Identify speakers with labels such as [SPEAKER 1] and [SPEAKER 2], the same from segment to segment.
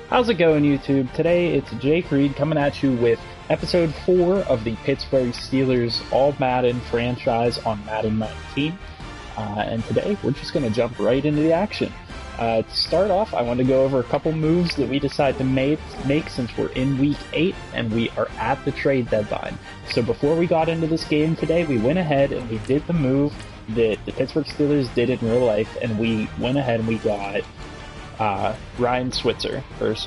[SPEAKER 1] How's it going, YouTube? Today it's Jake Reed coming at you with episode 4 of the Pittsburgh Steelers All Madden franchise on Madden 19. And today we're just going to jump right into the action. To start off, I want to go over a couple moves that we decided to make since we're in week 8 and we are at the trade deadline. So before we got into this game today, we went ahead and we did the move that the Pittsburgh Steelers did in real life, and we went ahead and we got Ryan Switzer. We went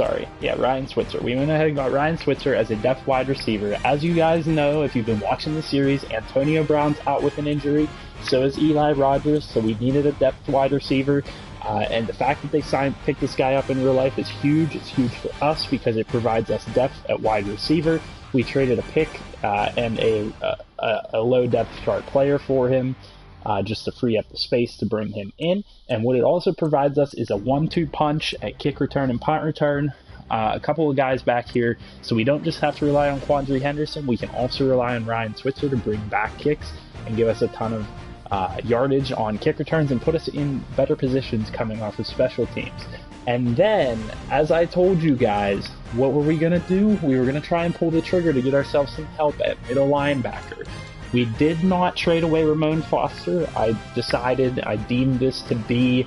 [SPEAKER 1] ahead and got Ryan Switzer as a depth wide receiver. As you guys know, if you've been watching the series, Antonio Brown's out with an injury, so is Eli Rogers, so we needed a depth wide receiver. And the fact that they picked this guy up in real life is huge. It's huge for us because it provides us depth at wide receiver. We traded a pick and a low depth chart player for him, just to free up the space to bring him in. And what it also provides us is a 1-2 punch at kick return and punt return. A couple of guys back here, so we don't just have to rely on Quandre Henderson. We can also rely on Ryan Switzer to bring back kicks and give us a ton of yardage on kick returns and put us in better positions coming off of special teams. And then, as I told you guys, what were we going to do? We were going to try and pull the trigger to get ourselves some help at middle linebacker. We did not trade away Ramon Foster. I deemed this to be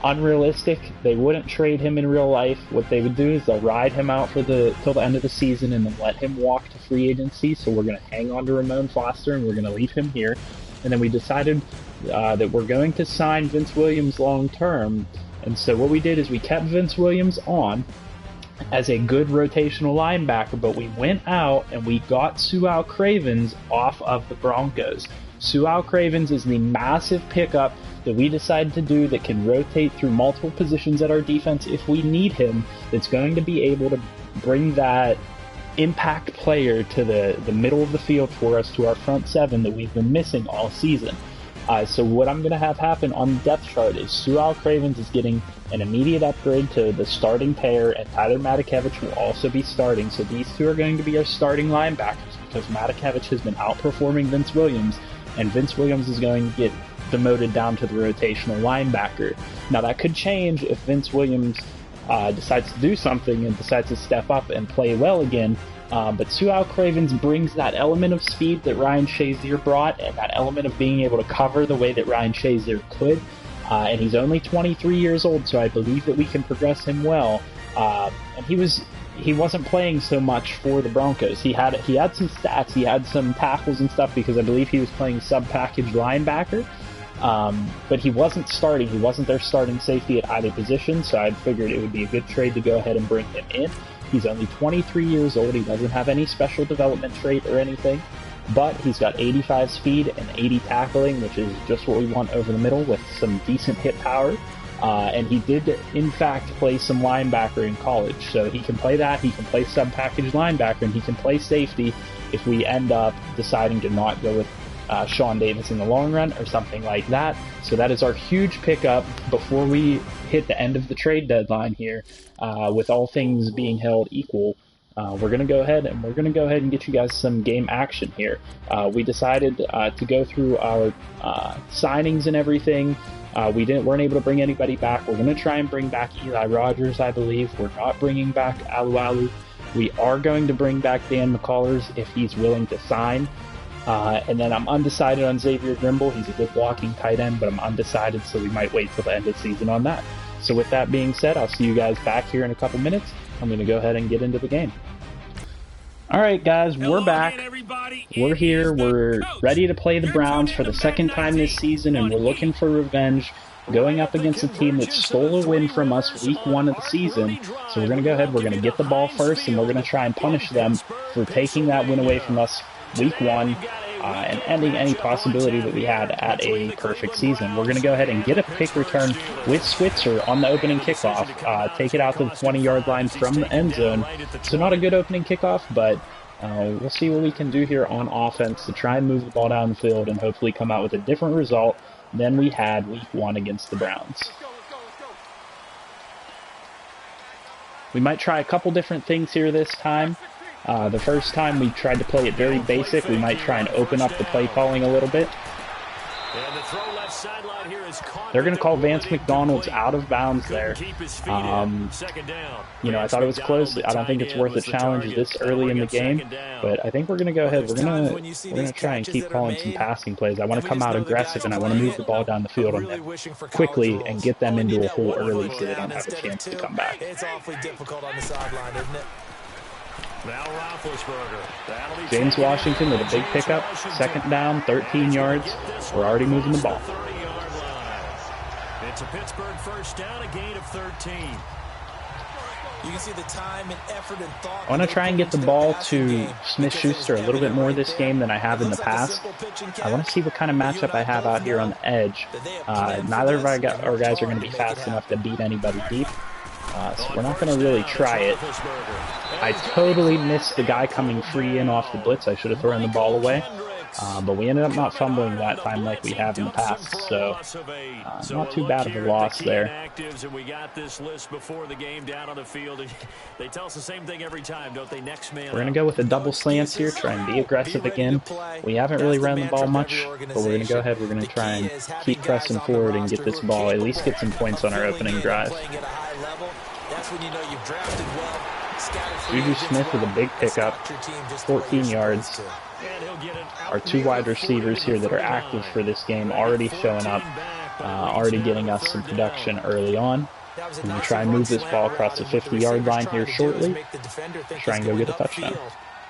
[SPEAKER 1] unrealistic. They wouldn't trade him in real life. What they would do is they'll ride him out till the end of the season and then let him walk to free agency. So we're going to hang on to Ramon Foster and we're going to leave him here. And then we decided that we're going to sign Vince Williams long term. And so what we did is we kept Vince Williams on as a good rotational linebacker, but we went out and we got Su'Al Cravens off of the Broncos. Su'Al Cravens is the massive pickup that we decided to do that can rotate through multiple positions at our defense if we need him, that's going to be able to bring that impact player to the middle of the field for us, to our front seven that we've been missing all season. So what I'm going to have happen on the depth chart is Su'Al Cravens is getting an immediate upgrade to the starting pair, and Tyler Matakevich will also be starting. So these two are going to be our starting linebackers because Matakevich has been outperforming Vince Williams, and Vince Williams is going to get demoted down to the rotational linebacker. Now that could change if Vince Williams decides to do something and decides to step up and play well again. But Su'Al Cravens brings that element of speed that Ryan Shazier brought, and that element of being able to cover the way that Ryan Shazier could. And he's only 23 years old, so I believe that we can progress him well. And he wasn't playing so much for the Broncos. He had some stats, he had some tackles and stuff because I believe he was playing sub-package linebacker. But he wasn't starting. He wasn't their starting safety at either position, so I figured it would be a good trade to go ahead and bring him in. He's only 23 years old. He doesn't have any special development trait or anything, but he's got 85 speed and 80 tackling, which is just what we want over the middle with some decent hit power. And he did, in fact, play some linebacker in college, so he can play that. He can play sub-package linebacker, and he can play safety if we end up deciding to not go with Sean Davis in the long run or something like that. So that is our huge pickup before we hit the end of the trade deadline here. With all things being held equal, we're going to go ahead and get you guys some game action here. We decided to go through our signings and everything. We weren't able to bring anybody back. We're going to try and bring back Eli Rogers, I believe. We're not bringing back Alualu. We are going to bring back Dan McCullers if he's willing to sign. And then I'm undecided on Xavier Grimble. He's a good blocking tight end, but I'm undecided, so we might wait till the end of the season on that. So with that being said, I'll see you guys back here in a couple minutes. I'm going to go ahead and get into the game. Alright guys, we're back. We're here. We're ready to play the Browns for the second time this season, and we're looking for revenge, going up against a team that stole a win from us week 1 of the season. So we're going to go ahead, we're going to get the ball first, and we're going to try and punish them for taking that win away from us week 1 and ending any possibility that we had at a perfect season. We're going to go ahead and get a kick return with Switzer on the opening kickoff, take it out to the 20-yard line from the end zone. So not a good opening kickoff, but we'll see what we can do here on offense to try and move the ball down the field and hopefully come out with a different result than we had week 1 against the Browns. We might try a couple different things here this time. The first time we tried to play it very basic. We might try and open up the play calling a little bit.
[SPEAKER 2] And the throw left sideline here is caught.
[SPEAKER 1] They're going to call Vance McDonald's out of bounds there. You know, I thought it was close. I don't think it's worth a challenge this early in the game, but I think we're going to go ahead. We're going to try and keep calling some passing plays. I want to come out aggressive, and I want to move the ball down the field on them quickly and get them into a hole early so they don't have a chance to come back.
[SPEAKER 3] It's awfully difficult on the sideline, isn't it?
[SPEAKER 2] Now Roethlisberger.
[SPEAKER 1] James Washington with a big pickup. Second down, 13 yards. We're already moving the ball.
[SPEAKER 2] It's a Pittsburgh first down, a gain of 13.
[SPEAKER 3] You can see the time and effort and thought.
[SPEAKER 1] I want to try and get the ball to Smith-Schuster a little bit more this game than I have in the past. I want to see what kind of matchup I have out here on the edge. Neither of our guys are going to be fast enough to beat anybody deep. So we're not going to really try it. I totally missed the guy coming free in off the blitz. I should have thrown the ball away. But we ended up not fumbling that time like we have in the past, so not too bad of a loss there.
[SPEAKER 2] We got this list before the game down on the field. They tell us the same thing every time, don't they? Next man.
[SPEAKER 1] We're going to go with a double slants here, try and be aggressive again. We haven't really run the ball much, but we're going to go ahead. We're going to try and keep pressing forward and get this ball, at least get some points on our opening drive. Juju Smith with a big pickup, 14 yards. Our two wide receivers here that are active for this game already showing up, already getting us some production early on. We're going to try and move this ball across the 50-yard line here shortly. Try and go get a touchdown.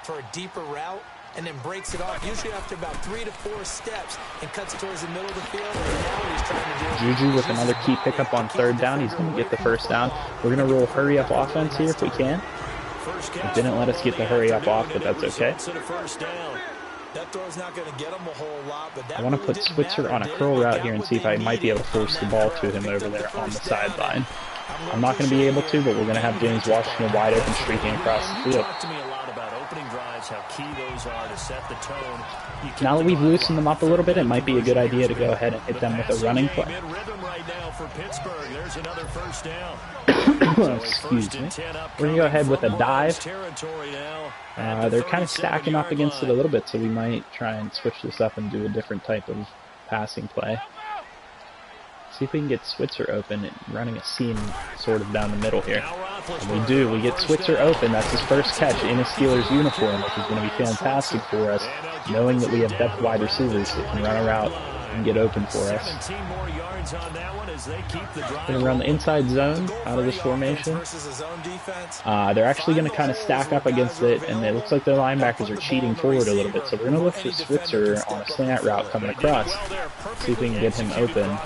[SPEAKER 3] For a deeper route, and then breaks it off, usually after about 3 to 4 steps, and cuts towards the middle of the field. And now what he's trying to do,
[SPEAKER 1] Juju with another key pickup on third down. He's going to get the first down. We're going to roll hurry-up offense here if we can. It didn't let us get the hurry-up off, but that's okay. I want to put Switzer on a curl route here and see if I might be able to force the ball to him over there on the sideline. I'm not going to be able to, but we're going to have James Washington wide open streaking across the field. Now that we've loosened them up a little bit, it might be a good idea to go ahead and hit them with a running play. Excuse me. We're going to go ahead with a dive. They're kind of stacking up against it a little bit, so we might try and switch this up and do a different type of passing play. See if we can get Switzer open and running a seam sort of down the middle here. And we do. We get Switzer open. That's his first catch in a Steelers uniform, which is going to be fantastic for us, knowing that we have depth wide receivers that can run a route and get open for us. We're going to run the inside zone out of this formation. They're actually going to kind of stack up against it, and it looks like their linebackers are cheating forward a little bit. So we're going to look for Switzer on a slant route coming across. See if we can get him open.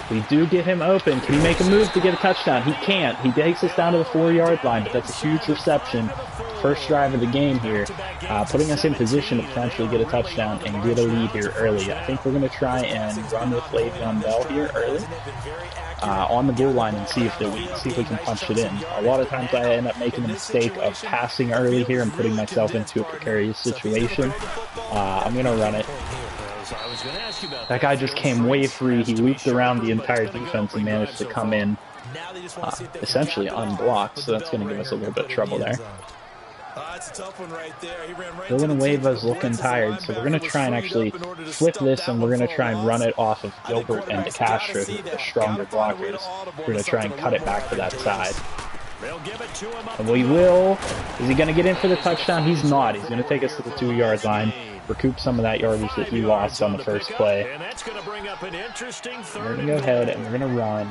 [SPEAKER 1] We do get him open. Can he make a move to get a touchdown? He can't. He takes us down to the 4-yard line, but that's a huge reception. First drive of the game here, putting us in position to potentially get a touchdown and get a lead here early. I think we're going to try and run with Le'Veon Bell here early on the goal line and see if we can punch it in. A lot of times I end up making the mistake of passing early here and putting myself into a precarious situation. I'm going to run it. That guy just came way free. He looped around the entire defense and managed to come in essentially unblocked, so that's going to give us a little bit of trouble there. They're going to wave us looking tired, so we're going to try and actually flip this, and we're going to try and run it off of Gilbert and DeCastro, who are the stronger blockers. We're going to try and cut it back to that side. And we will. Is he going to get in for the touchdown? He's not. He's going to take us to the 2-yard line, recoup some of that yardage that he lost on the first play. We're going to go ahead and we're going to run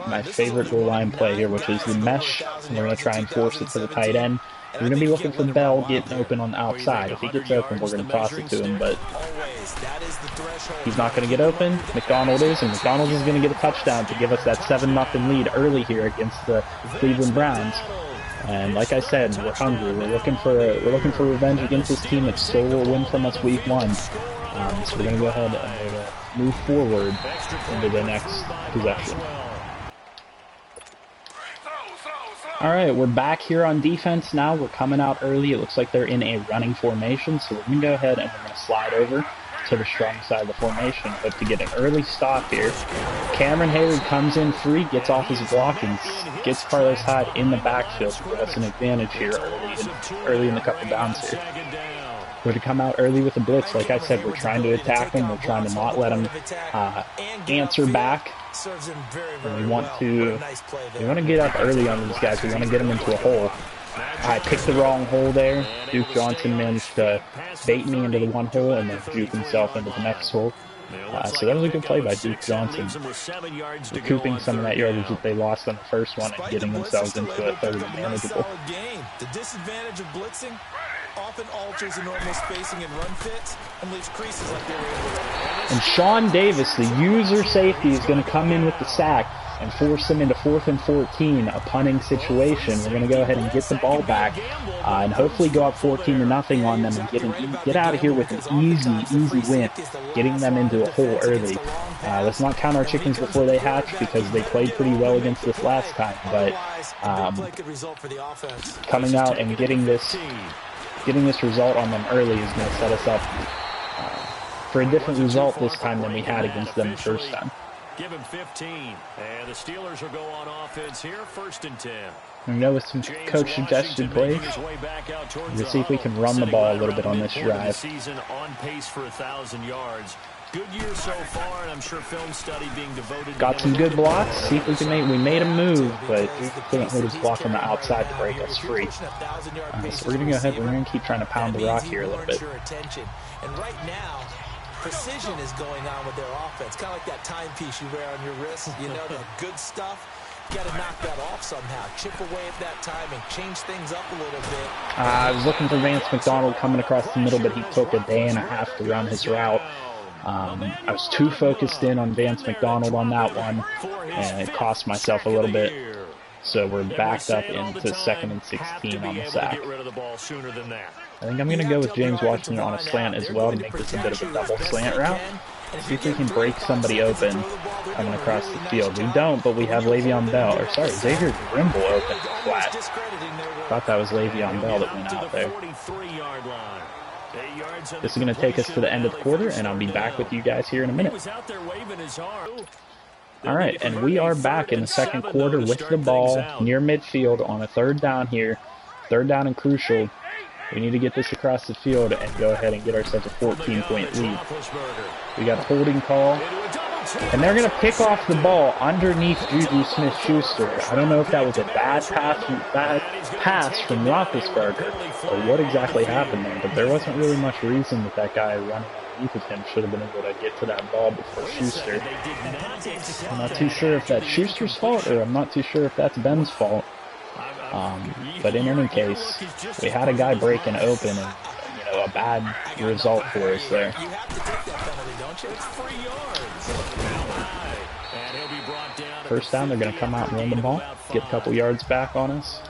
[SPEAKER 1] my favorite goal line play here, which is the mesh. And we're going to try and force it to the tight end. We're going to be looking for Bell getting open on the outside. If he gets open, we're going to toss it to him, but he's not going to get open. McDonald is, and McDonald is going to get a touchdown to give us that 7-0 lead early here against the Cleveland Browns. And like I said, we're hungry. We're looking for revenge against this team that stole a win from us week 1. So we're going to go ahead and move forward into the next possession. Alright, we're back here on defense now. We're coming out early. It looks like they're in a running formation, so we're going to go ahead and we're going to slide over to the strong side of the formation. But to get an early stop here, Cameron Hayward comes in free, gets off his block, and gets Carlos Hyde in the backfield to give us an advantage here early in the couple downs here. We're to come out early with a blitz. Like I said, we're trying to attack them. We're trying to not let them answer back. And we want to get up early on these guys. We want to get them into a hole. I picked the wrong hole there. Duke Johnson managed to bait me into the one hole and then juke himself into the next hole. So that was a good play by Duke Johnson, recouping some of that yardage that they lost on the first one and getting themselves into a third and manageable.
[SPEAKER 3] The disadvantage of blitzing often alters the normal spacing and run fits and leaves creases like they were able to.
[SPEAKER 1] And Sean Davis, the user safety, is going to come in with the sack and force them into 4th and 14, a punting situation. We're going to go ahead and get the ball back and hopefully go up 14-0 on them and get out of here with an easy win, getting them into a hole early. Let's not count our chickens before they hatch because they played pretty well against us last time, but coming out and getting this result on them early is going to set us up for a different result this time than we had against them the first time.
[SPEAKER 2] Give him 15, and the Steelers will go on offense here, 1st and 10.
[SPEAKER 1] We go with some coach-suggested plays. We'll see if we can run the ball a little bit on this drive.
[SPEAKER 2] Season on pace for 1,000 yards. Good year so far, and I'm sure film study being devoted.
[SPEAKER 1] Got some good blocks. See if we can make. We made a move, but we couldn't hold his block on the outside to break us free. So we're gonna go ahead. We're gonna keep trying to pound the rock here a little bit.
[SPEAKER 3] And right now, precision is going on with their offense. Kind of like that timepiece you wear on your wrist. You know, the good stuff. You got to knock that off somehow. Chip away at that time and change things up a little bit.
[SPEAKER 1] I was looking for Vance McDonald coming across the middle, but he took a day and a half to run his route. I was too focused in on Vance McDonald on that one, and it cost myself a little bit. So we're backed up into 2nd and 16 on the sack. I think I'm going to go with James Washington on a slant as well to make this a bit of a double slant route. See if we can break somebody open coming across the field. We don't, but we have Le'Veon Bell. Or sorry, Xavier Grimble open flat. Thought that was Le'Veon Bell that went out there. This is going to take us to the end of the quarter, and I'll be back with you guys here in a minute. All right, and we are back in the second quarter with the ball near midfield on a 3rd down here. 3rd down and crucial. We need to get this across the field and go ahead and get ourselves a 14-point lead. We got a holding call, and they're going to pick off the ball underneath Juju Smith-Schuster. I don't know if that was a bad pass from Roethlisberger or what exactly happened there, but there wasn't really much reason that guy running underneath of him should have been able to get to that ball before Schuster. I'm not too sure if that's Schuster's fault or I'm not too sure if that's Ben's fault. But in any case, we had a guy breaking open and, you know, a bad result for us there. First down, they're going to come out and run the ball, get a couple yards back on us.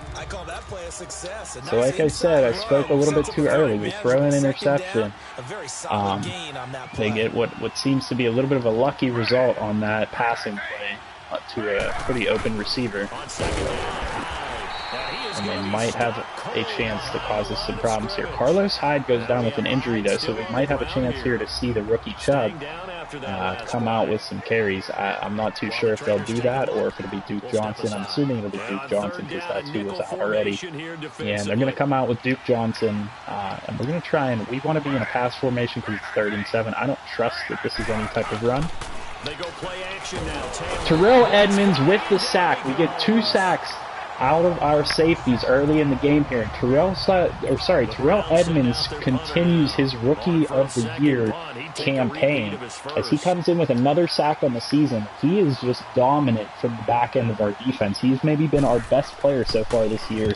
[SPEAKER 1] So like I said, I spoke a little bit too early. We throw an interception. They get what seems to be a little bit of a lucky result on that passing play to a pretty open receiver. And they might have a chance to cause us some problems here. Carlos Hyde goes down with an injury, though, so we might have a chance here to see the rookie Chubb come out with some carries. I'm not too sure if they'll do that or if it'll be Duke Johnson. I'm assuming it'll be Duke Johnson because that's who was out already. And they're going to come out with Duke Johnson, and we're going to try and we want to be in a pass formation because it's 3rd and 7. I don't trust that this is any type of run. Terrell Edmonds with the sack. We get 2 sacks out of our safeties early in the game here. Terrell Edmonds continues his Rookie of the Year campaign as he comes in with another sack on the season. He is just dominant from the back end of our defense. He's maybe been our best player so far this year.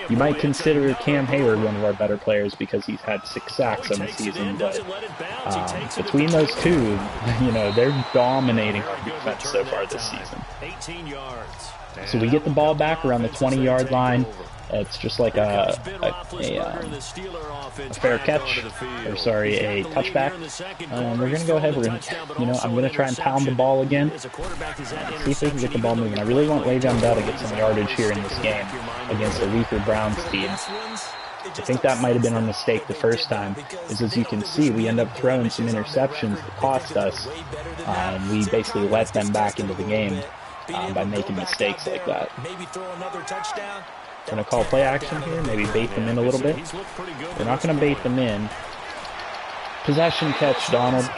[SPEAKER 1] You might consider Cam Hayward one of our better players because he's had 6 sacks on the season, but between those two, you know, they're dominating our defense so far this season. 18 yards. So we get the ball back around the 20-yard line. It's just like a fair catch, or sorry, a touchback. We're going to go ahead. I'm going to try and pound the ball again. See if we can get the ball moving. I really want Le'Veon Bell to get some yardage here in this game against a weaker Browns team. I think that might have been our mistake the first time, is as you can see, we end up throwing some interceptions that cost us, and we basically let them back into the game by making mistakes like that.
[SPEAKER 3] Maybe throw another touchdown.
[SPEAKER 1] We're going to call play action here, maybe bait them in a little bit. We're not going to bait them in. Possession catch, Donald.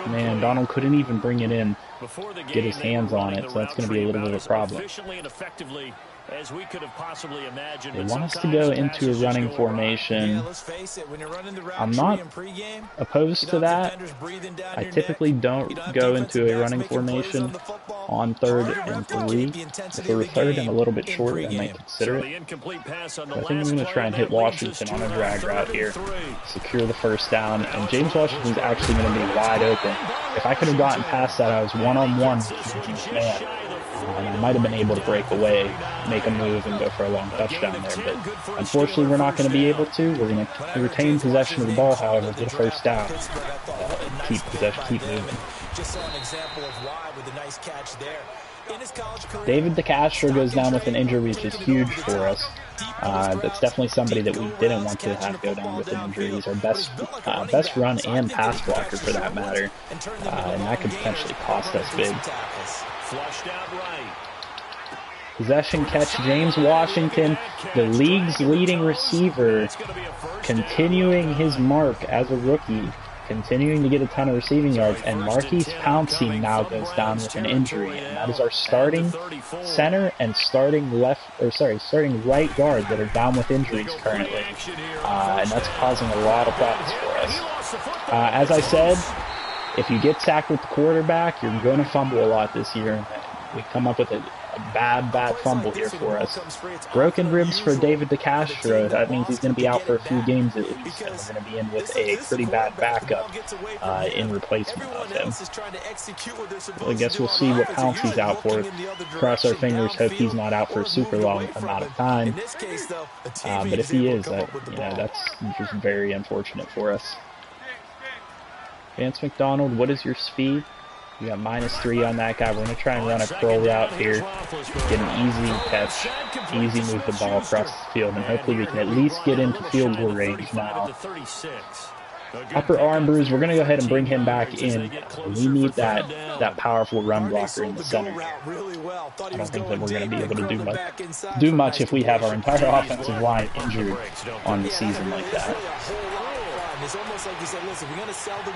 [SPEAKER 1] Man, Donald couldn't even bring it in, get his hands on it, so that's going to be a little bit of a problem. They want us to go into a running formation. I'm not opposed to that. I typically don't go into a running formation on 3rd and 3. If it were 3rd and a little bit short, I might consider it. But I think I'm going to try and hit Washington on a drag route here, secure the first down, and James Washington's actually going to be wide open. If I could have gotten past that, I was one-on-one with man. And I might have been able to break away, make a move, and go for a long touchdown there. But unfortunately, we're not going to be able to. We're going to retain possession of the ball, however, get a first down. Keep possession, keep moving. David DeCastro goes down with an injury, which is huge for us. That's definitely somebody that we didn't want to have go down with an injury. He's our best run and pass blocker for that matter, and that could potentially cost us big. Possession catch, James Washington, the league's leading receiver, continuing his mark as a rookie, continuing to get a ton of receiving yards, and Marquise Pouncey now goes down with an injury, and that is our starting center and starting right guard that are down with injuries currently, and that's causing a lot of problems for us. As I said, if you get sacked with the quarterback, you're going to fumble a lot this year. We come up with a bad fumble here for us. Broken ribs for David DeCastro. That means he's going to be out for a few games at least, and we're going to be in with a pretty bad backup in replacement of him. Well, I guess we'll see what Pouncey's out for. Cross our fingers, hope he's not out for a super long amount of time. But if he is, that's just very unfortunate for us. Vance McDonald, what is your speed? You got -3 on that guy. We're going to try and run a curl route here. Get an easy catch, easy move the ball across the field, and hopefully we can at least get into field goal range now. Upper arm bruise, we're going to go ahead and bring him back in. We need that powerful run blocker in the center. I don't think that we're going to be able to do much if we have our entire offensive line injured on the season like that.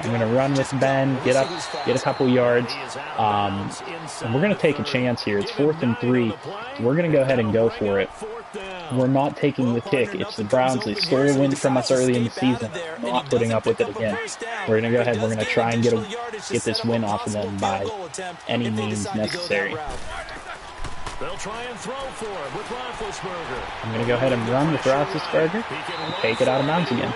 [SPEAKER 1] I'm going to run with Ben, get a couple yards, and we're going to take a chance here. It's 4th and 3. We're going to go ahead and go for it. We're not taking the kick. It's the Browns. They stole a win from us early in the season. We're not putting up with it again. We're going to go ahead. We're going to try and get this win off of them by any means necessary.
[SPEAKER 2] They'll try and throw for it with Roethlisberger.
[SPEAKER 1] I'm going to go ahead and run with Roethlisberger and take it out of bounds again.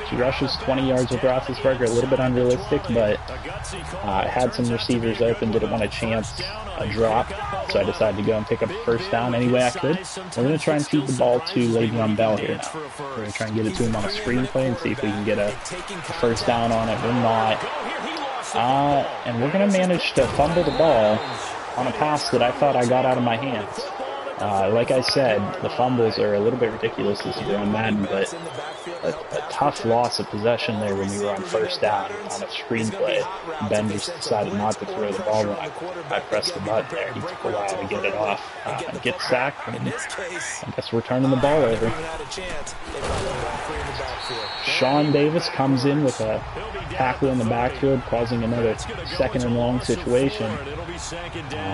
[SPEAKER 1] She rushes 20 yards with Roethlisberger, a little bit unrealistic, but had some receivers open, didn't want to chance a drop, so I decided to go and pick up a first down any way I could. We're going to try and feed the ball to Le'Veon Bell here now. We're going to try and get it to him on a screenplay and see if we can get a first down on it. We're not. And we're going to manage to fumble the ball on a pass that I thought I got out of my hands. Like I said, the fumbles are a little bit ridiculous this year on Madden, but a tough loss of possession there when we were on first down on a screenplay. Ben just decided not to throw the ball when I pressed the button there. He took a while to get it off and get sacked, and I guess we're turning the ball over. Sean Davis comes in with a tackle in the backfield, causing another 2nd and long situation.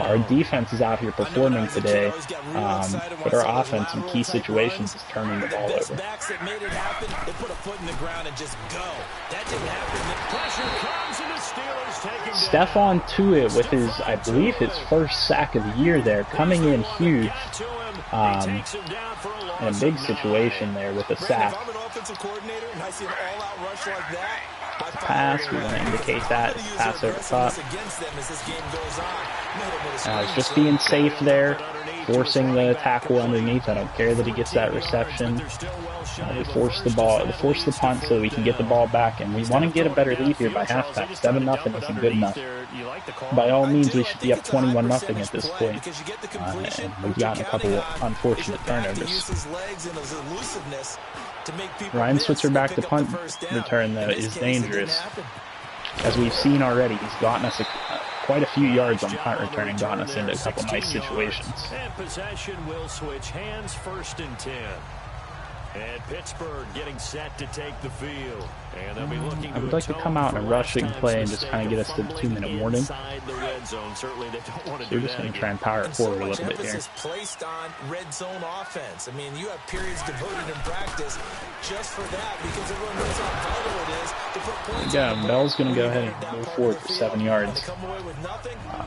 [SPEAKER 1] Our defense is out here performing today, but our offense in key situations is turning the ball over. Stephon Tuitt with his, I believe, his first sack of the year there, coming in huge. In a big situation there with a sack. Pass, we want to indicate that. Pass over top. It's just being safe there, forcing the tackle underneath. I don't care that he gets that reception. We force the punt so that we can get the ball back, and we want to get a better lead here by halftime. 7-0 isn't good enough. By all means, we should be up 21-0 at this point. And we've gotten a couple of unfortunate turnovers. Ryan Switzer back to punt return, though, is dangerous. As we've seen already, he's gotten us quite a few yards on punt returning, got us into a couple nice situations.
[SPEAKER 2] And possession will switch hands, 1st and 10. And Pittsburgh getting set to take the field. And they'll be looking
[SPEAKER 1] I would like to come out in a rushing play and just kind of get us to the 2-minute warning. So we're just going to try and power it forward a little bit here.
[SPEAKER 3] Placed on red zone offense. I mean, you have periods devoted in practice just for that because everyone knows how vital it is to put points.
[SPEAKER 1] Yeah, Bell's going to go ahead and move forward for 7 yards.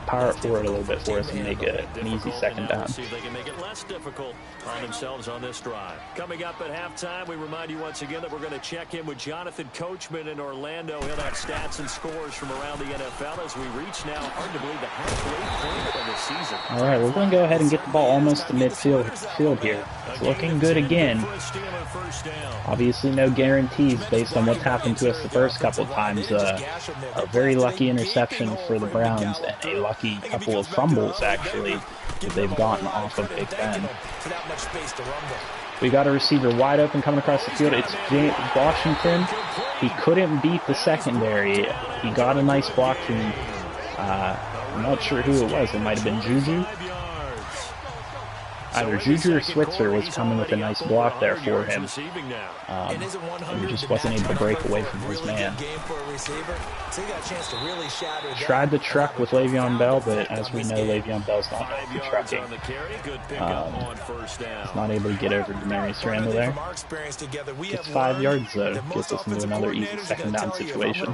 [SPEAKER 1] Power it forward a little bit for us and make it an easy 2nd down.
[SPEAKER 2] See if they can make it less difficult on themselves on this drive. Coming up at halftime, we remind you once again that we're going to check in with Jonathan Coachman in Orlando. He'll have stats and scores from around the NFL as we reach now, hard to believe, the halfway point of the season.
[SPEAKER 1] All right, we're going to go ahead and get the ball almost to midfield here. It's looking good again. Obviously no guarantees based on what's happened to us the first couple of times. A very lucky interception for the Browns and a lucky couple of fumbles, actually, that they've gotten off of Big Ben. We got a receiver wide open coming across the field. It's Washington. He couldn't beat the secondary. He got a nice block from, I'm not sure who it was. It might have been Juju. Either Juju or Switzer was coming with a nice block there for him. And he just wasn't able to break away from his man. Tried to truck with Le'Veon Bell, but as we know, Le'Veon Bell's not going to be trucking. He's not able to get over Demarius Randall there. Gets 5 yards though, gets us into another easy 2nd down situation.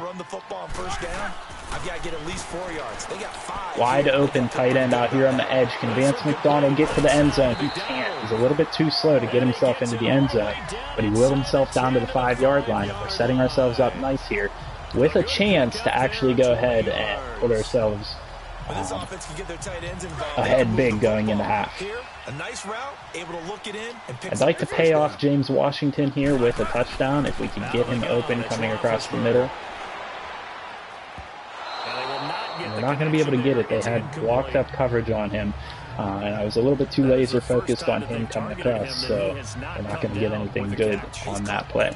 [SPEAKER 1] Wide open tight end out here on the edge. Can Vance McDonald get to the end zone? He can't. He's a little bit too slow to get himself into the end zone, but he willed himself down to the 5-yard line, and we're setting ourselves up nice here with a chance to actually go ahead and put ourselves ahead big going into half. I'd like to pay off James Washington here with a touchdown if we can get him open coming across the middle. We're not going to be able to get it. They had blocked up coverage on him, and I was a little bit too laser focused on him coming across, so we're not going to get anything good on that play.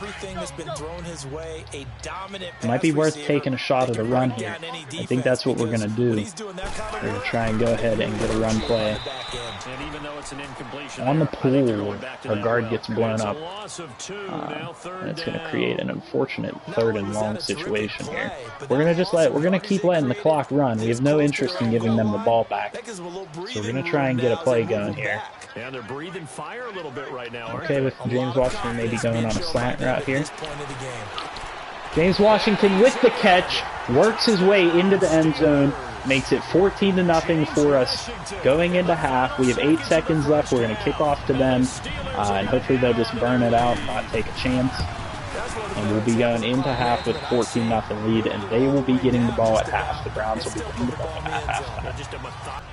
[SPEAKER 1] It might be worth taking a shot at a run here. I think that's what we're going to do. We're going to try and go ahead and get a run play. On the pool, our guard gets blown up, and it's going to create an unfortunate 3rd and long situation here. We're going to keep letting the clock run. We have no interest in giving them the ball back, so we're going to try and get a play going here.
[SPEAKER 2] And they're breathing fire a little bit right now.
[SPEAKER 1] Okay, with James Washington maybe going on a slant route here. James Washington with the catch, works his way into the end zone, makes it 14-0 for us going into half. We have 8 seconds left. We're going to kick off to them, and hopefully they'll just burn it out, not take a chance. And we'll be going into half with a 14-0 lead, and they will be getting the ball at half. The Browns will be getting the ball at halftime.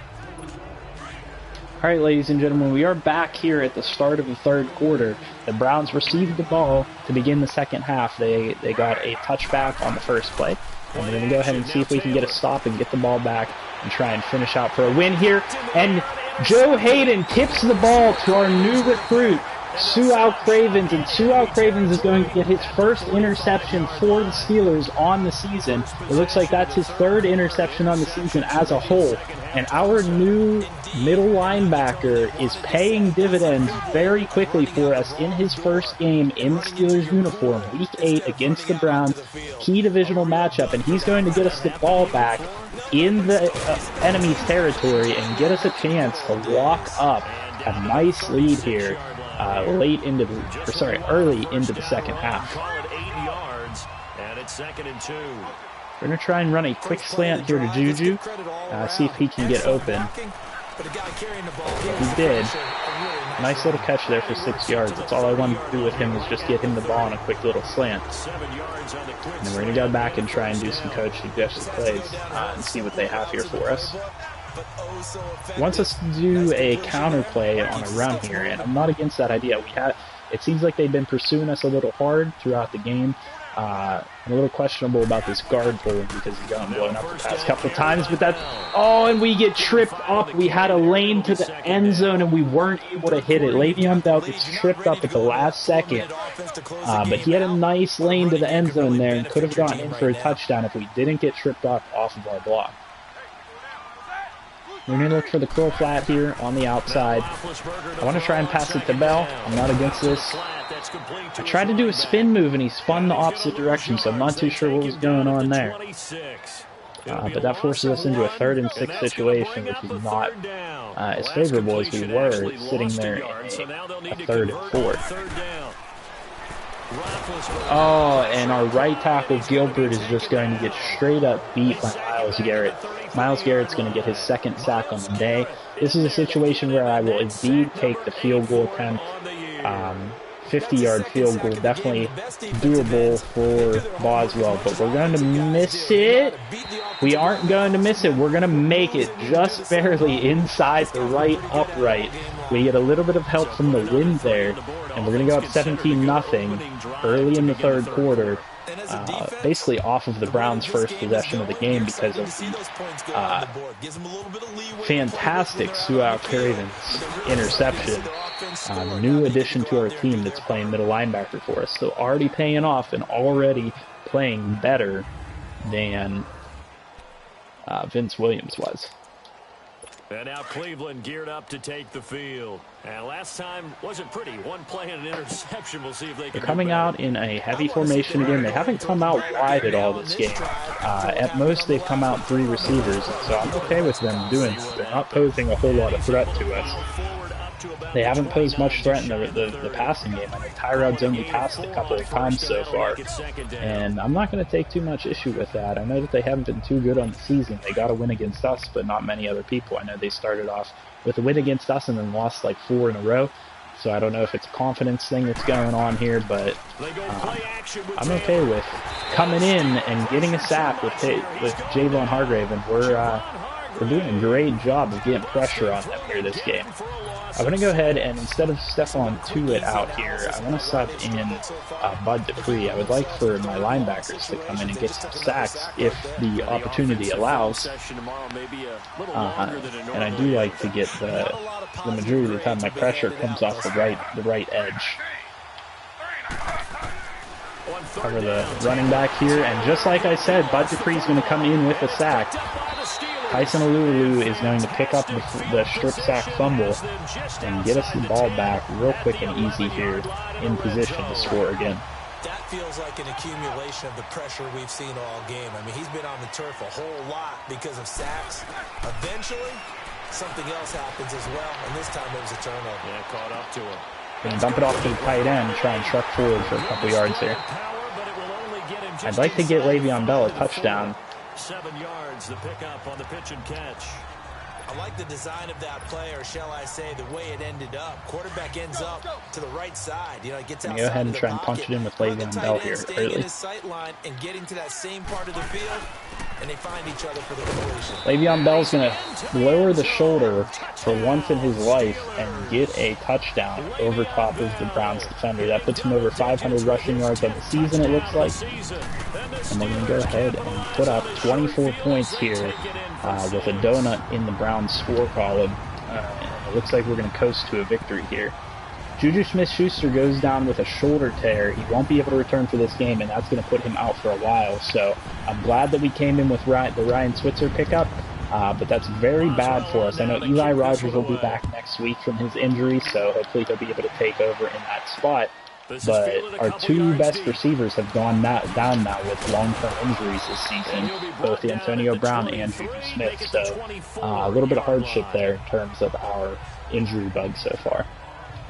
[SPEAKER 1] All right, ladies and gentlemen, we are back here at the start of the 3rd quarter. The Browns received the ball to begin the 2nd half. They got a touchback on the first play. And we're going to go ahead and see if we can get a stop and get the ball back and try and finish out for a win here. And Joe Hayden tips the ball to our new recruit, Su'Al Cravens, and Su'Al Cravens is going to get his first interception for the Steelers on the season. It looks like that's his 3rd interception on the season as a whole. And our new middle linebacker is paying dividends very quickly for us in his first game in the Steelers uniform, Week 8 against the Browns, key divisional matchup, and he's going to get us the ball back in the enemy's territory and get us a chance to lock up a nice lead here. Early into the 2nd half. We're going to try and run a quick slant here to Juju, see if he can get open. He did. Nice little catch there for 6 yards. That's all I wanted to do with him, was just get him the ball on a quick little slant. And then we're going to go back and try and do some coach suggested plays and see what they have here for us. Wants us to do a counter play on a run here, and I'm not against that idea. It seems like they've been pursuing us a little hard throughout the game. I'm a little questionable about this guard pulling because he's gotten blown up the past couple of times, but and we get tripped up. We had a lane to the end zone and we weren't able to hit it. Le'Veon Bell gets tripped up at the last second, but he had a nice lane to the end zone there and could have gotten in for a touchdown if we didn't get tripped up off of our block. We're going to look for the curl flat here on the outside. I want to try and pass it to Bell. I'm not against this. I tried to do a spin move, and he spun the opposite direction, so I'm not too sure what was going on there. But that forces us into a 3rd and 6 situation, which is not as favorable as we were sitting there in a 3rd and 4. Oh, and our right tackle, Gilbert, is just going to get straight up beat by Myles Garrett. Myles Garrett's going to get his 2nd sack on the day. This is a situation where I will indeed take the field goal attempt. 50-yard field goal, definitely doable for Boswell, but we're going to miss it. We aren't going to miss it. We're going to make it just barely inside the right upright. We get a little bit of help from the wind there, and we're going to go up 17-0 early in the 3rd quarter. Basically off of the Browns' first possession of the game because of the fantastic Su'a Craven's interception. The new addition to our team that's playing middle linebacker for us. So already paying off and already playing better than Vince Williams was.
[SPEAKER 2] And now Cleveland geared up to take the field. And last time wasn't pretty. One play and an interception. We'll see if they can.
[SPEAKER 1] They're coming out in a heavy formation again. They haven't come out wide at all this game. At most, they've come out 3 receivers. So I'm okay with them doing this. They're not posing a whole lot of threat to us. They haven't posed much threat in the passing game. I mean, Tyrod's only passed a couple of times so far, and I'm not going to take too much issue with that. I know that they haven't been too good on the season. They got a win against us, but not many other people. I know they started off with a win against us and then lost like 4 in a row, so I don't know if it's a confidence thing that's going on here, but I'm okay with coming in and getting a sack with Javon Hargrave, and we're doing a great job of getting pressure on them here this game. I'm going to go ahead and instead of Stephon Tuitt out here, I want to sub in Bud Dupree. I would like for my linebackers to come in and get some sacks if the opportunity allows. And I do like to get the majority of the time my pressure comes off the right edge. Cover the running back here, and just like I said, Bud Dupree is going to come in with a sack. Tyson Alualu is going to pick up the strip sack fumble and get us the ball back real quick and easy here in position to score again.
[SPEAKER 3] That feels like an accumulation of the pressure we've seen all game. I mean, he's been on the turf a whole lot because of sacks. Eventually, something else happens as well, and this time it was a turnover. Yeah, caught up to him.
[SPEAKER 1] Going to dump it off to the tight end and try and truck forward for a couple yards here. I'd like to get Le'Veon Bell a touchdown.
[SPEAKER 2] 7 yards, the pickup on the pitch and catch.
[SPEAKER 3] I like the design of that play, or shall I say, the way it ended up. Quarterback ends up to the right side. You know, it gets outside.
[SPEAKER 1] Go ahead and try and punch it in with Le'Veon Bell here early.
[SPEAKER 3] And getting to that same part of the field, and they find each other for the completion.
[SPEAKER 1] Le'Veon Bell's going to lower the shoulder for once in his life and get a touchdown over top of the Browns defender. That puts him over 500 rushing yards on the season, it looks like. And they're going to go ahead and put up 24 points here with a donut in the Browns score column. And it looks like we're going to coast to a victory here. Juju Smith-Schuster goes down with a shoulder tear. He won't be able to return for this game, and that's going to put him out for a while. So I'm glad that we came in with the Ryan Switzer pickup, but that's very bad for us. I know Eli Rogers will be back next week from his injury, so hopefully he'll be able to take over in that spot. But our 2 best receivers have gone down now with long-term injuries this season, both Antonio Brown and Juju Smith. So a little bit of hardship there in terms of our injury bug so far.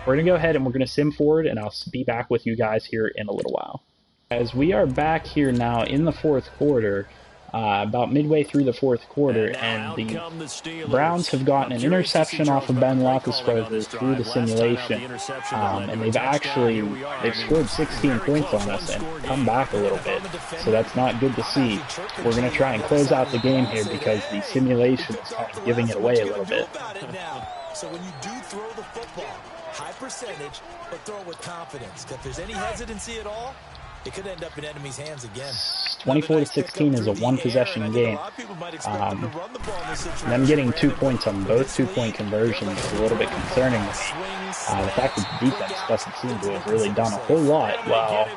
[SPEAKER 1] We're going to go ahead and we're going to sim forward, and I'll be back with you guys here in a little while. As we are back here now in the 4th quarter, about midway through the 4th quarter, and the Browns have gotten an interception off of Ben Roethlisberger through the simulation, and they've scored 16 points on us and come back a little bit, so that's not good to see. We're going to try and close out the game here because the simulation is kind of giving it away a little bit.
[SPEAKER 3] So when you do throw the football, high percentage, but throw it with confidence. If there's any hesitancy at all, it could end up in enemy's hands again.
[SPEAKER 1] 24-16 is a one-possession game. Them getting 2 points on both two-point conversions is a little bit concerning to me. The fact that the defense doesn't seem to have really done a whole lot while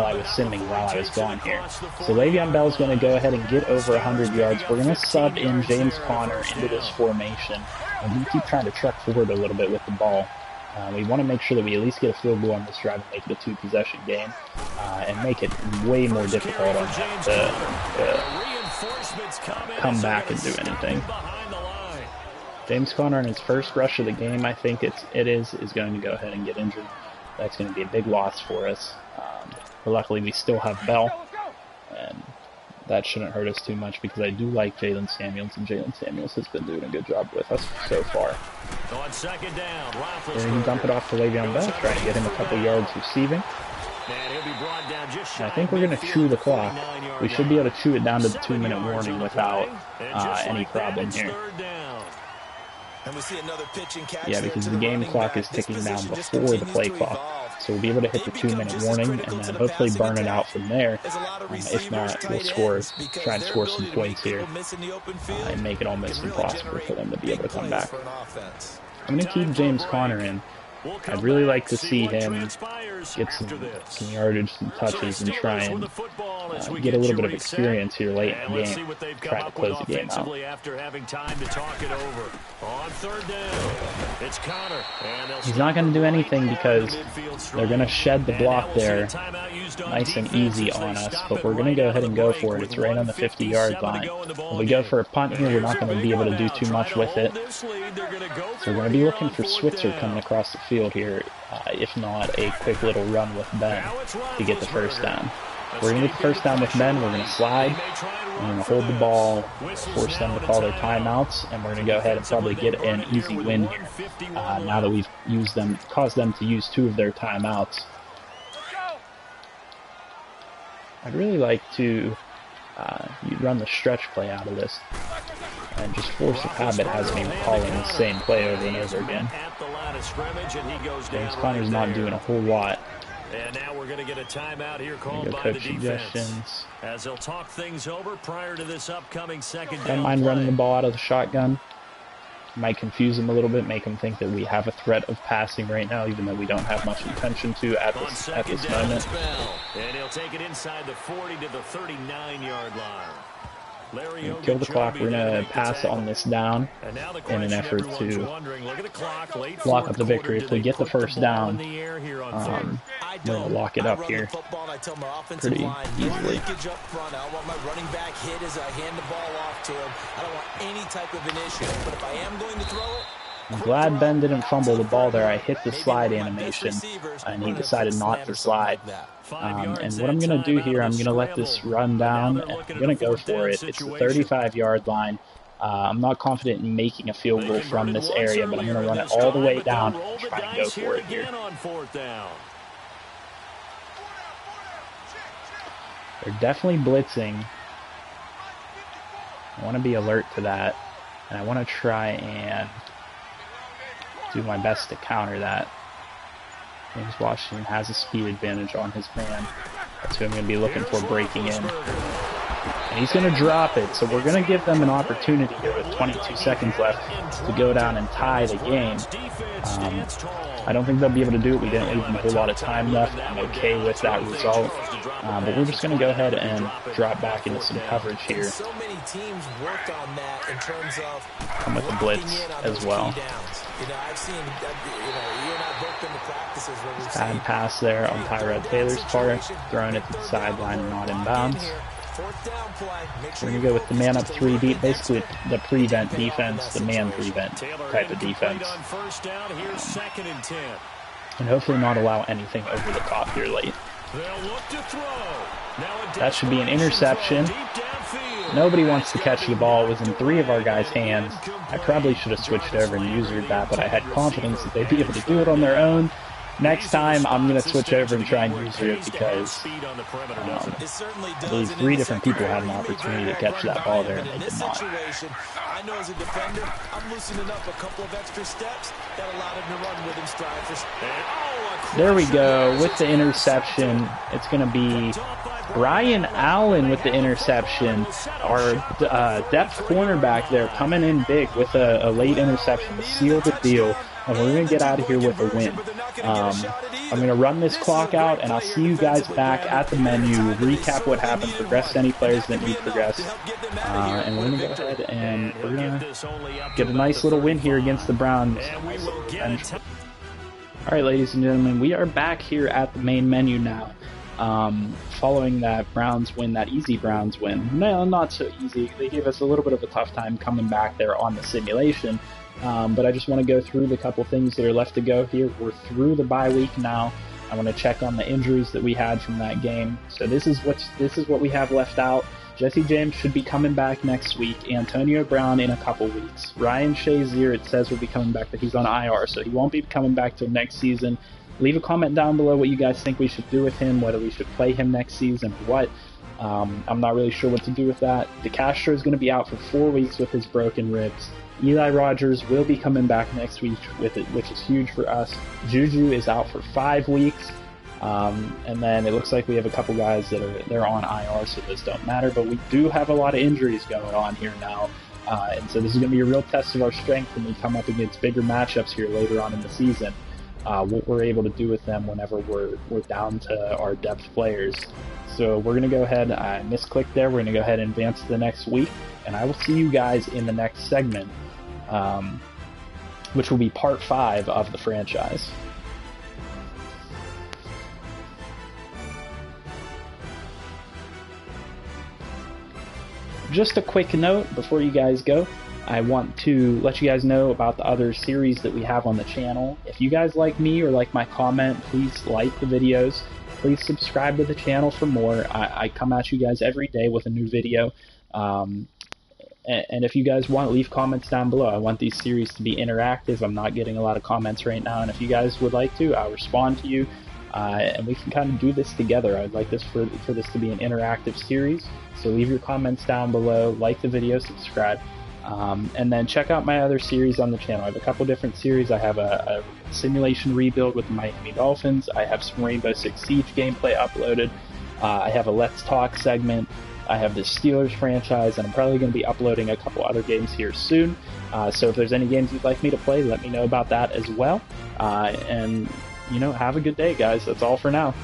[SPEAKER 1] I was simming, while I was gone here. So Le'Veon Bell's going to go ahead and get over 100 yards. We're going to sub in James Conner into this formation, and we keep trying to truck forward a little bit with the ball. We want to make sure that we at least get a field goal on this drive and make it a two-possession game, and make it way more difficult on them to come back and do anything. James Conner in his first rush of the game, I think is going to go ahead and get injured. That's going to be a big loss for us. But luckily we still have Bell, and that shouldn't hurt us too much because I do like Jalen Samuels, and Jalen Samuels has been doing a good job with us so far.
[SPEAKER 2] On second down,
[SPEAKER 1] we're going to dump it off to Le'Veon Bell, try to get him a couple yards receiving. And I think we're going to chew the clock. We should be able to chew it down to the 2-minute warning without any problem here. Yeah, because the game clock is ticking down before the play clock. So we'll be able to hit the 2-minute warning and then hopefully burn it out from there. If not, we'll try and score some points here and make it almost impossible for them to be able to come back. I'm going to keep James Conner in. I'd really like to see him get some yardage, some touches, and try and get a little bit of experience here late in the game, try to close the game out. He's not going to do anything because they're going to shed the block there nice and easy on us, but we're going to go ahead and go for it. It's right on the 50-yard line. If we go for a punt here, we're not going to be able to do too much with it. So we're going to be looking for Switzer coming across the field here, if not a quick little run with Ben to get the first down. We're going to get the first down with Ben, we're going to slide, we're going to hold the ball, force them to call their timeouts, and we're going to go ahead and probably get an easy win here, now that we've caused them to use 2 of their timeouts. I'd really like to run the stretch play out of this and just force a habit has me calling the same play over and over again. James Conner's not doing a whole lot.
[SPEAKER 2] And now we're going to get a timeout here called by the defense as they'll talk things over prior to this upcoming second down.
[SPEAKER 1] I don't mind running the ball out of the shotgun. Might confuse them a little bit, make them think that we have a threat of passing right now, even though we don't have much intention to at this moment.
[SPEAKER 2] And he'll take it inside the 40 to the 39-yard line.
[SPEAKER 1] Kill the clock. We're going to pass on this down in an effort to lock up the victory. If we get the first down, we're going to lock it up here pretty easily. I'm glad Ben didn't fumble the ball there. I hit the slide animation, and he decided not to slide. And what I'm going to do here, I'm going to let this run down, and I'm going to go for it. It's the 35-yard line. I'm not confident in making a field goal from this area, but I'm going to run it all the way down and try and go for it here. They're definitely blitzing. I want to be alert to that, and I want to try and do my best to counter that. James Washington has a speed advantage on his man. That's who I'm going to be looking for breaking in. And he's going to drop it, so we're going to give them an opportunity here with 22 seconds left to go down and tie the game. I don't think they'll be able to do it. We didn't leave them a whole lot of time left. I'm okay with that result. But we're just going to go ahead and drop back into some coverage here. Come with the blitz as well. Bad pass there on Tyrod Taylor's part, throwing it to the sideline and not in bounds. We're going to go with the man up 3 deep, basically the prevent defense, the man prevent type of defense. And hopefully not allow anything over the top here late. That should be an interception. Nobody wants to catch the ball. It was in 3 of our guys' hands. I probably should have switched over and used that, but I had confidence that they'd be able to do it on their own. Next time, I'm going to switch over and try and use it because I believe 3 different people had an opportunity to catch that ball there, and they did not.
[SPEAKER 3] I know as a defender, I'm loosening up a couple of extra steps that allowed him to run with him stride for.
[SPEAKER 1] There we go. With the interception, it's going to be Brian Allen with the interception. Our depth cornerback there coming in big with a late interception to seal the deal. And we're going to get out of here with a win. I'm going to run this clock out, and I'll see you guys back at the menu, recap what happened, progress any players that need progressed. And we're going to go ahead and we're going to get a nice little win here against the Browns. All right, ladies and gentlemen, we are back here at the main menu now. Following that Browns win, that easy Browns win. No, not so easy. They gave us a little bit of a tough time coming back there on the simulation. But I just want to go through the couple things that are left to go here. We're through the bye week now. I want to check on the injuries that we had from that game. So this is what we have left out. Jesse James should be coming back next week. Antonio Brown in a couple weeks. Ryan Shazier, it says, will be coming back, but he's on IR, so he won't be coming back till next season. Leave a comment down below what you guys think we should do with him, whether we should play him next season or what. I'm not really sure what to do with that. DeCastro is going to be out for 4 weeks with his broken ribs. Eli Rogers will be coming back next week with it, which is huge for us. Juju is out for 5 weeks. And then it looks like we have a couple guys that are on IR, so those don't matter. But we do have a lot of injuries going on here now. And so this is going to be a real test of our strength when we come up against bigger matchups here later on in the season. What we're able to do with them whenever we're down to our depth players. So we're going to go ahead, I misclicked there, we're going to go ahead and advance to the next week, and I will see you guys in the next segment, which will be part 5 of the franchise. Just a quick note before you guys go. I want to let you guys know about the other series that we have on the channel. If you guys like me or like my comment, please like the videos. Please subscribe to the channel for more. I come at you guys every day with a new video. And if you guys want, leave comments down below. I want these series to be interactive. I'm not getting a lot of comments right now, and if you guys would like to, I'll respond to you. And we can kind of do this together. I'd like this for this to be an interactive series. So leave your comments down below, like the video, subscribe. And then check out my other series on the channel. I have a couple different series. I have a simulation rebuild with the Miami Dolphins. I have some Rainbow Six Siege gameplay uploaded. I have a Let's Talk segment. I have the Steelers franchise, and I'm probably going to be uploading a couple other games here soon. So if there's any games you'd like me to play, let me know about that as well. And, you know, have a good day, guys. That's all for now.